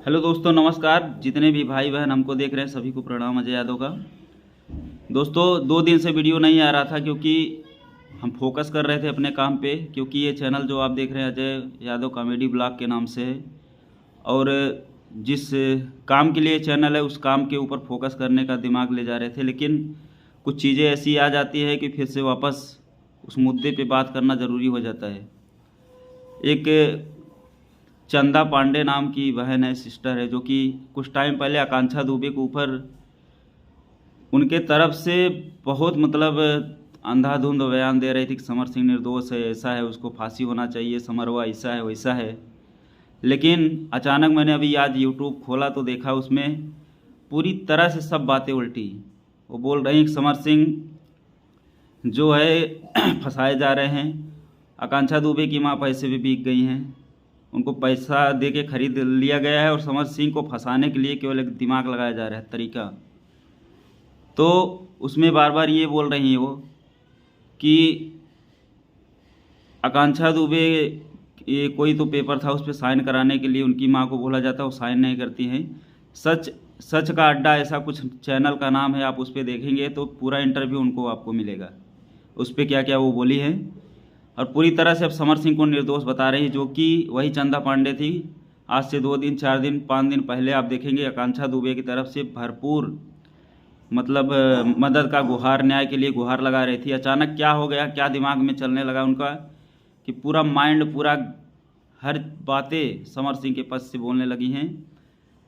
Hello दोस्तों, नमस्कार। जितने भी भाई बहन हमको देख रहे हैं सभी को प्रणाम अजय यादव का। दोस्तों 2 दिन से वीडियो नहीं आ रहा था क्योंकि हम फोकस कर रहे थे अपने काम पे, क्योंकि ये चैनल जो आप देख रहे हैं अजय यादव कॉमेडी ब्लॉग के नाम से है। और जिस काम के लिए चैनल है उस काम के ऊपर फोकस करने का दिमाग ले जा रहे थे, लेकिन कुछ चीज़ें ऐसी आ जाती है कि फिर से वापस उस मुद्दे पे बात करना ज़रूरी हो जाता है। एक चंदा पांडे नाम की बहन है, सिस्टर है, जो कि कुछ टाइम पहले आकांक्षा दुबे के ऊपर उनके तरफ से बहुत अंधाधुंध बयान दे रही थी कि समर सिंह निर्दोष है, ऐसा है, उसको फांसी होना चाहिए, समरवा ऐसा है वैसा है। लेकिन अचानक मैंने अभी आज यूट्यूब खोला तो देखा उसमें पूरी तरह से सब बातें उल्टी। वो बोल रही हैं कि समर सिंह जो है फंसाए जा रहे हैं, आकांक्षा दुबे की माँ पैसे भी बिक गई हैं, उनको पैसा दे के खरीद लिया गया है और समर सिंह को फंसाने के लिए केवल एक दिमाग लगाया जा रहा है तरीका। तो उसमें बार बार ये बोल रही हैं वो कि आकांक्षा दुबे ये कोई तो पेपर था उस पर साइन कराने के लिए उनकी माँ को बोला जाता है, वो साइन नहीं करती हैं। सच सच का अड्डा ऐसा कुछ चैनल का नाम है, आप उस पर देखेंगे तो पूरा इंटरव्यू उनको आपको मिलेगा, उस पर क्या क्या वो बोली है। और पूरी तरह से अब समर सिंह को निर्दोष बता रही है, जो कि वही चंदा पांडे थी। आज से 2 दिन 4 दिन 5 दिन पहले आप देखेंगे आकांक्षा दुबे की तरफ से भरपूर मदद का गुहार, न्याय के लिए गुहार लगा रही थी। अचानक क्या हो गया, क्या दिमाग में चलने लगा उनका कि पूरा माइंड, पूरा हर बातें समर सिंह के पक्ष से बोलने लगी हैं।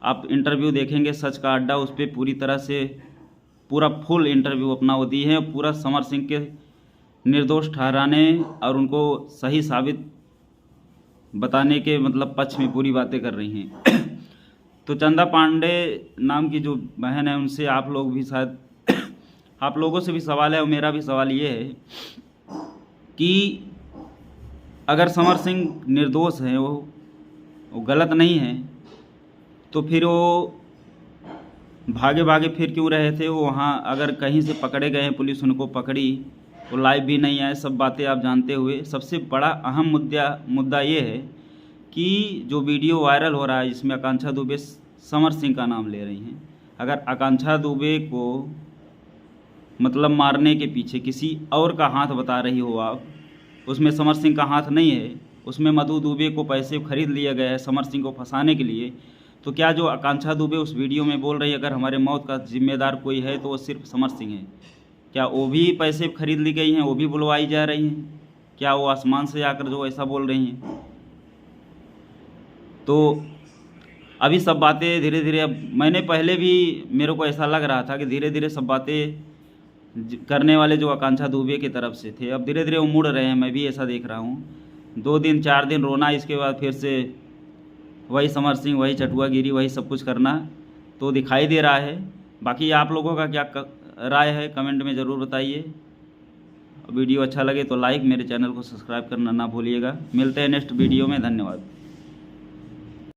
आप इंटरव्यू देखेंगे सच का अड्डा, उस पर पूरी तरह से पूरा फुल इंटरव्यू अपना वो दी है, पूरा समर सिंह के निर्दोष ठहराने और उनको सही साबित बताने के पक्ष में पूरी बातें कर रही हैं। तो चंदा पांडे नाम की जो बहन है, उनसे आप लोग भी शायद आप लोगों से भी सवाल है और मेरा भी सवाल ये है कि अगर समर सिंह निर्दोष है, वो गलत नहीं है, तो फिर वो भागे भागे फिर क्यों रहे थे वो वहाँ? अगर कहीं से पकड़े गए हैं, पुलिस उनको पकड़ी, वो लाइव भी नहीं आए, सब बातें आप जानते हुए सबसे बड़ा अहम मुद्दा ये है कि जो वीडियो वायरल हो रहा है जिसमें आकांक्षा दुबे समर सिंह का नाम ले रही हैं, अगर आकांक्षा दुबे को मारने के पीछे किसी और का हाथ बता रही हो आप, उसमें समर सिंह का हाथ नहीं है, उसमें मधु दुबे को पैसे खरीद लिया गया है समर सिंह को फंसाने के लिए, तो क्या जो आकांक्षा दुबे उस वीडियो में बोल रही है अगर हमारे मौत का जिम्मेदार कोई है तो वो सिर्फ समर सिंह है? क्या वो भी पैसे खरीद ली गई हैं, वो भी बुलवाई जा रही हैं? क्या वो आसमान से आकर जो ऐसा बोल रही हैं? तो अभी सब बातें धीरे धीरे, अब मैंने पहले भी मेरे को ऐसा लग रहा था कि धीरे धीरे सब बातें करने वाले जो आकांक्षा दुबे की तरफ से थे, अब धीरे धीरे वो मुड़ रहे हैं, मैं भी ऐसा देख रहा हूँ। 2 दिन 4 दिन रोना, इसके बाद फिर से वही समर सिंह, वही चटुआगिरी, वही सब कुछ करना तो दिखाई दे रहा है। बाकी आप लोगों का क्या राय है कमेंट में ज़रूर बताइए। वीडियो अच्छा लगे तो लाइक, मेरे चैनल को सब्सक्राइब करना ना भूलिएगा। मिलते हैं नेक्स्ट वीडियो में, धन्यवाद।